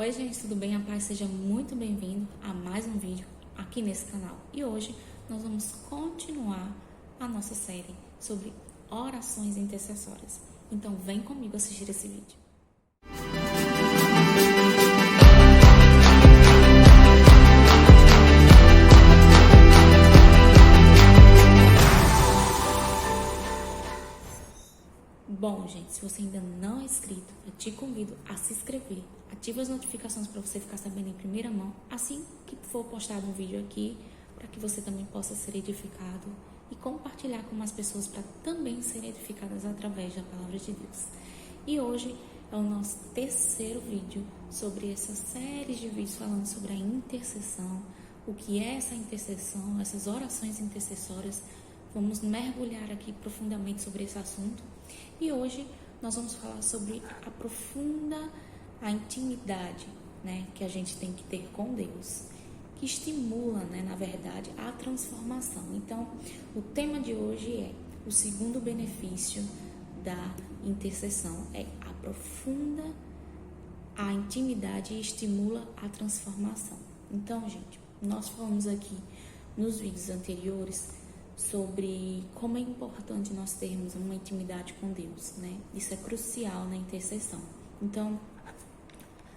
Oi gente, tudo bem? A paz, seja muito bem-vindo a mais um vídeo aqui nesse canal. E hoje nós vamos continuar a nossa série sobre orações intercessórias. Então vem comigo assistir esse vídeo. Bom, gente, se você ainda não é inscrito, eu te convido a se inscrever. Ative as notificações para você ficar sabendo em primeira mão, assim que for postado um vídeo aqui, para que você também possa ser edificado e compartilhar com mais pessoas para também serem edificadas através da palavra de Deus. E hoje é o nosso terceiro vídeo sobre essa série de vídeos falando sobre a intercessão, o que é essa intercessão, essas orações intercessórias. Vamos mergulhar aqui profundamente sobre esse assunto. E hoje nós vamos falar sobre a intimidade, né, que a gente tem que ter com Deus, que estimula, né, na verdade, a transformação. Então, o tema de hoje é o segundo benefício da intercessão, aprofunda a intimidade e estimula a transformação. Então, gente, nós falamos aqui nos vídeos anteriores sobre como é importante nós termos uma intimidade com Deus, né? Isso é crucial na intercessão. Então,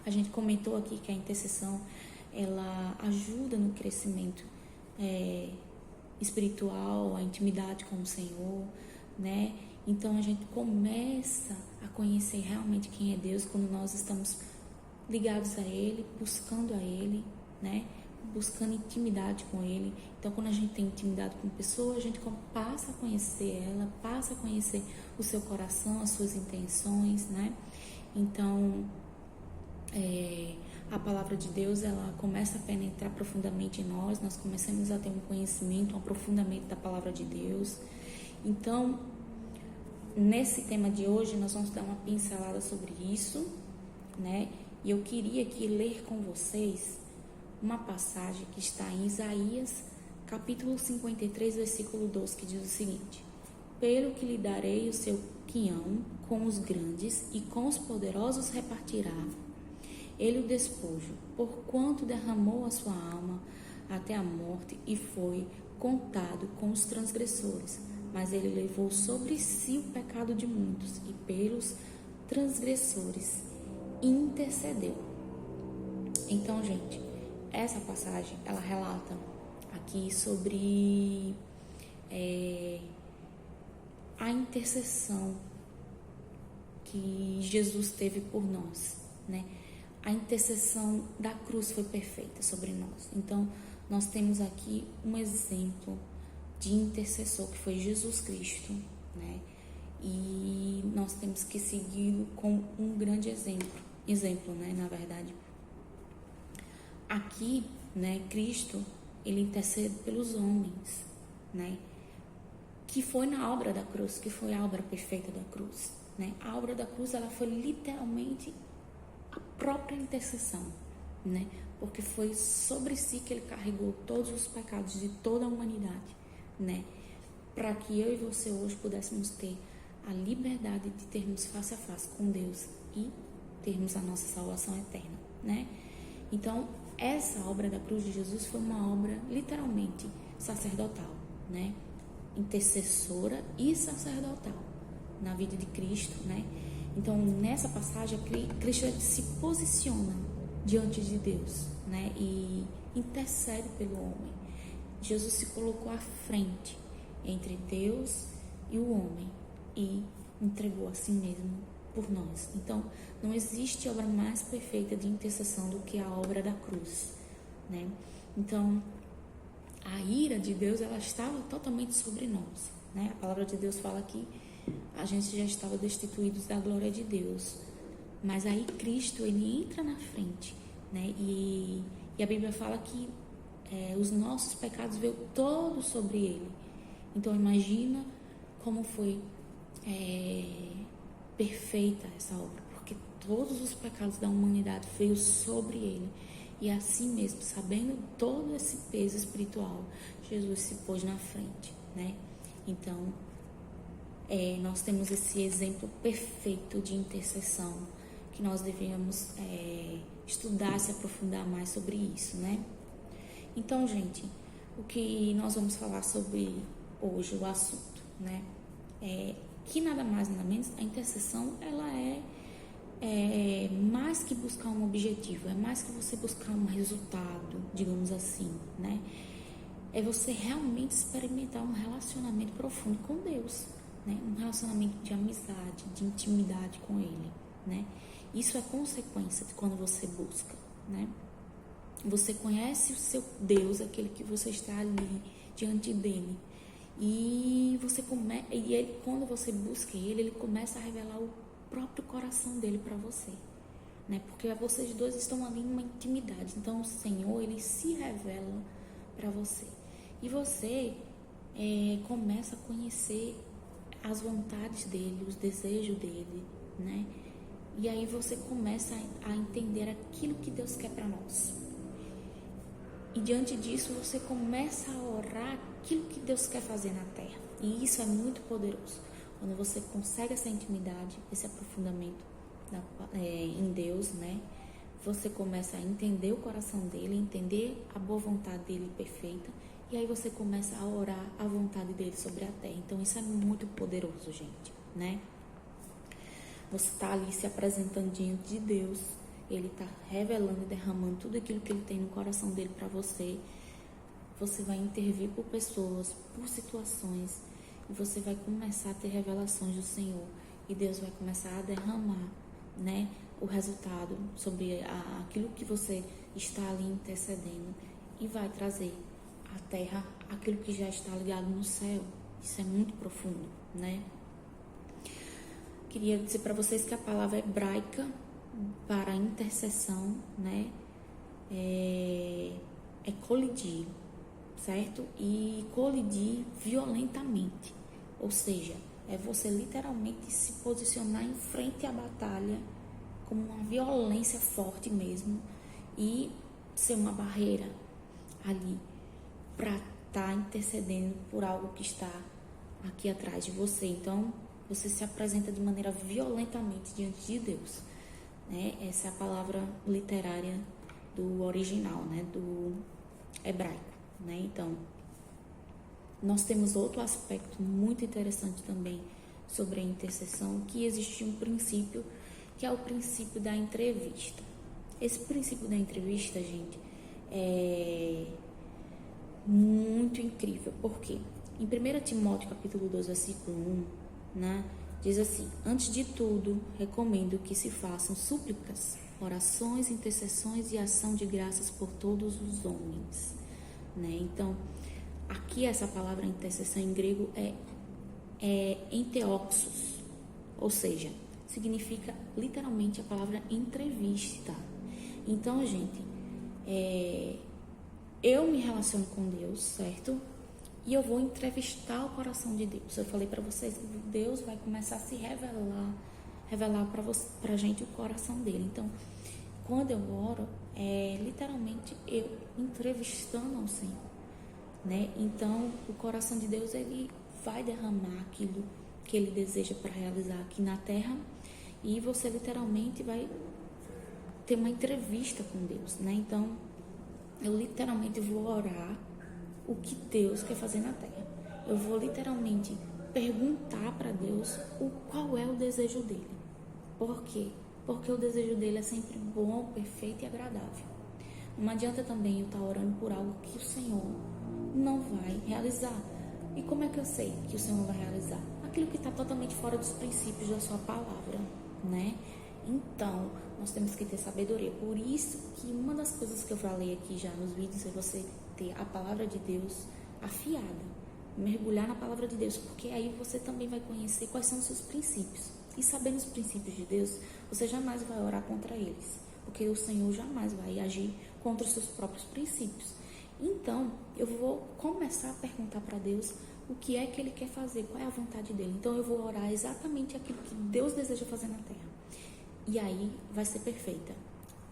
a gente comentou aqui que a intercessão, ela ajuda no crescimento espiritual, a intimidade com o Senhor, né? Então, a gente começa a conhecer realmente quem é Deus quando nós estamos ligados a Ele, buscando a Ele, né? Buscando intimidade com Ele. Então, quando a gente tem intimidade com pessoa, a gente passa a conhecer ela, passa a conhecer o seu coração, as suas intenções, né? Então, a palavra de Deus, ela começa a penetrar profundamente em nós começamos a ter um conhecimento, um aprofundamento da palavra de Deus. Então, nesse tema de hoje, nós vamos dar uma pincelada sobre isso, né? E eu queria aqui ler com vocês uma passagem que está em Isaías, capítulo 53, versículo 12, que diz o seguinte: pelo que lhe darei o seu quinhão, com os grandes e com os poderosos repartirá ele o despojo, porquanto derramou a sua alma até a morte e foi contado com os transgressores. Mas ele levou sobre si o pecado de muitos e pelos transgressores intercedeu. Então, gente, essa passagem, ela relata aqui sobre a intercessão que Jesus teve por nós, né? A intercessão da cruz foi perfeita sobre nós. Então, nós temos aqui um exemplo de intercessor que foi Jesus Cristo, né? E nós temos que segui-lo com um grande exemplo, né? Na verdade, aqui, né, Cristo, ele intercede pelos homens, né? Que foi na obra da cruz, que foi a obra perfeita da cruz, né? A obra da cruz, ela foi literalmente a própria intercessão, né? Porque foi sobre si que ele carregou todos os pecados de toda a humanidade, né? Para que eu e você hoje pudéssemos ter a liberdade de termos face a face com Deus e termos a nossa salvação eterna, né? Então, essa obra da cruz de Jesus foi uma obra literalmente sacerdotal, né? Intercessora e sacerdotal na vida de Cristo, né? Então, nessa passagem, Cristo se posiciona diante de Deus, né? E intercede pelo homem. Jesus se colocou à frente entre Deus e o homem e entregou a si mesmo por nós. Então, não existe obra mais perfeita de intercessão do que a obra da cruz, né? Então, a ira de Deus, ela estava totalmente sobre nós, né? A palavra de Deus fala que a gente já estava destituídos da glória de Deus, mas aí Cristo, ele entra na frente, né? E a Bíblia fala que os nossos pecados veio todos sobre ele. Então imagina como foi perfeita essa obra, porque todos os pecados da humanidade veio sobre ele. E assim mesmo, sabendo todo esse peso espiritual, Jesus se pôs na frente, né? Então, nós temos esse exemplo perfeito de intercessão que nós devemos estudar, se aprofundar mais sobre isso, né? Então, gente, o que nós vamos falar sobre hoje, o assunto, né? Que nada mais, nada menos, a intercessão, ela é mais que buscar um objetivo, é mais que você buscar um resultado, digamos assim, né? É você realmente experimentar um relacionamento profundo com Deus, né? Um relacionamento de amizade, de intimidade com Ele, né? Isso é consequência de quando você busca, né? Você conhece o seu Deus, aquele que você está ali diante dele, e ele, quando você busca ele começa a revelar o próprio coração dele para você, né? Porque vocês dois estão ali em uma intimidade. Então o Senhor, ele se revela para você, e você começa a conhecer as vontades dele, os desejos dele, né? E aí você começa a entender aquilo que Deus quer para nós. E diante disso você começa a orar aquilo que Deus quer fazer na terra. E isso é muito poderoso. Quando você consegue essa intimidade, esse aprofundamento em Deus, né? Você começa a entender o coração dele, entender a boa vontade dele perfeita. E aí você começa a orar a vontade dele sobre a terra. Então isso é muito poderoso, gente, né? Você está ali se apresentando diante de Deus. Ele está revelando e derramando tudo aquilo que ele tem no coração dele para você. Você vai intervir por pessoas, por situações, e você vai começar a ter revelações do Senhor. E Deus vai começar a derramar, né, o resultado sobre aquilo que você está ali intercedendo, e vai trazer à terra aquilo que já está ligado no céu. Isso é muito profundo, né? Queria dizer para vocês que a palavra hebraica para intercessão, né, é colidir, certo? E colidir violentamente, ou seja, é você literalmente se posicionar em frente à batalha com uma violência forte mesmo, e ser uma barreira ali para estar intercedendo por algo que está aqui atrás de você. Então você se apresenta de maneira violentamente diante de Deus, né? Essa é a palavra literária do original, né? Do hebraico, né? Então, nós temos outro aspecto muito interessante também sobre a intercessão, que existe um princípio, que é o princípio da entrevista. Esse princípio da entrevista, gente, é muito incrível, porque em 1 Timóteo capítulo 2, versículo 1, né, diz assim: antes de tudo, recomendo que se façam súplicas, orações, intercessões e ação de graças por todos os homens, né? Então, aqui essa palavra intercessão em grego é enteoxos, ou seja, significa literalmente a palavra entrevista. Então, gente, eu me relaciono com Deus, certo? E eu vou entrevistar o coração de Deus. Eu falei para vocês que Deus vai começar a se revelar para a gente o coração dele. Então, quando eu oro, literalmente eu entrevistando ao Senhor, né? Então, o coração de Deus, ele vai derramar aquilo que ele deseja para realizar aqui na terra, e você literalmente vai ter uma entrevista com Deus, né? Então, eu literalmente vou orar o que Deus quer fazer na terra. Eu vou literalmente perguntar para Deus qual é o desejo dele. Por quê? Porque o desejo dele é sempre bom, perfeito e agradável. Não adianta também eu estar orando por algo que o Senhor não vai realizar. E como é que eu sei que o Senhor não vai realizar? Aquilo que está totalmente fora dos princípios da sua palavra, né? Então, nós temos que ter sabedoria. Por isso que uma das coisas que eu falei aqui já nos vídeos é você ter a palavra de Deus afiada, mergulhar na palavra de Deus, porque aí você também vai conhecer quais são os seus princípios. E sabendo os princípios de Deus, você jamais vai orar contra eles, porque o Senhor jamais vai agir contra os seus próprios princípios. Então, eu vou começar a perguntar para Deus o que é que Ele quer fazer, qual é a vontade dEle. Então, eu vou orar exatamente aquilo que Deus deseja fazer na terra. E aí vai ser perfeita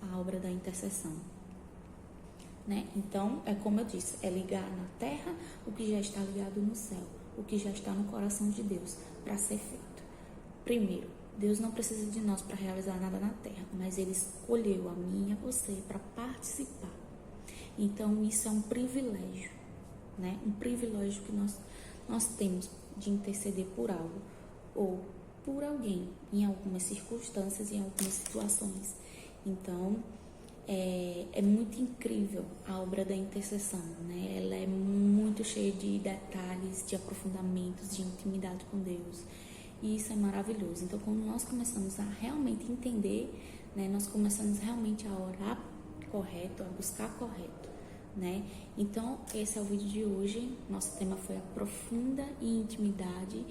a obra da intercessão, né? Então, é como eu disse, é ligar na terra o que já está ligado no céu, o que já está no coração de Deus, para ser feito. Primeiro, Deus não precisa de nós para realizar nada na terra, mas Ele escolheu a mim e a você para participar. Então isso é um privilégio, né? Um privilégio que nós temos de interceder por algo ou por alguém em algumas circunstâncias, em algumas situações. Então é muito incrível a obra da intercessão, né? Ela é muito cheia de detalhes, de aprofundamentos, de intimidade com Deus. E isso é maravilhoso. Então, quando nós começamos a realmente entender, né, nós começamos realmente a orar correto, a buscar correto, né? Então, esse é o vídeo de hoje. Nosso tema foi a profunda intimidade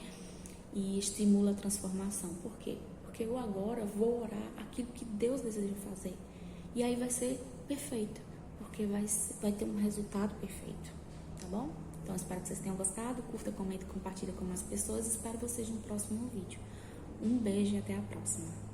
e estimula a transformação. Por quê? Porque eu agora vou orar aquilo que Deus deseja fazer. E aí vai ser perfeito, porque vai ter um resultado perfeito, tá bom? Então, espero que vocês tenham gostado. Curta, comenta, compartilha com mais pessoas. Espero vocês no próximo vídeo. Um beijo e até a próxima.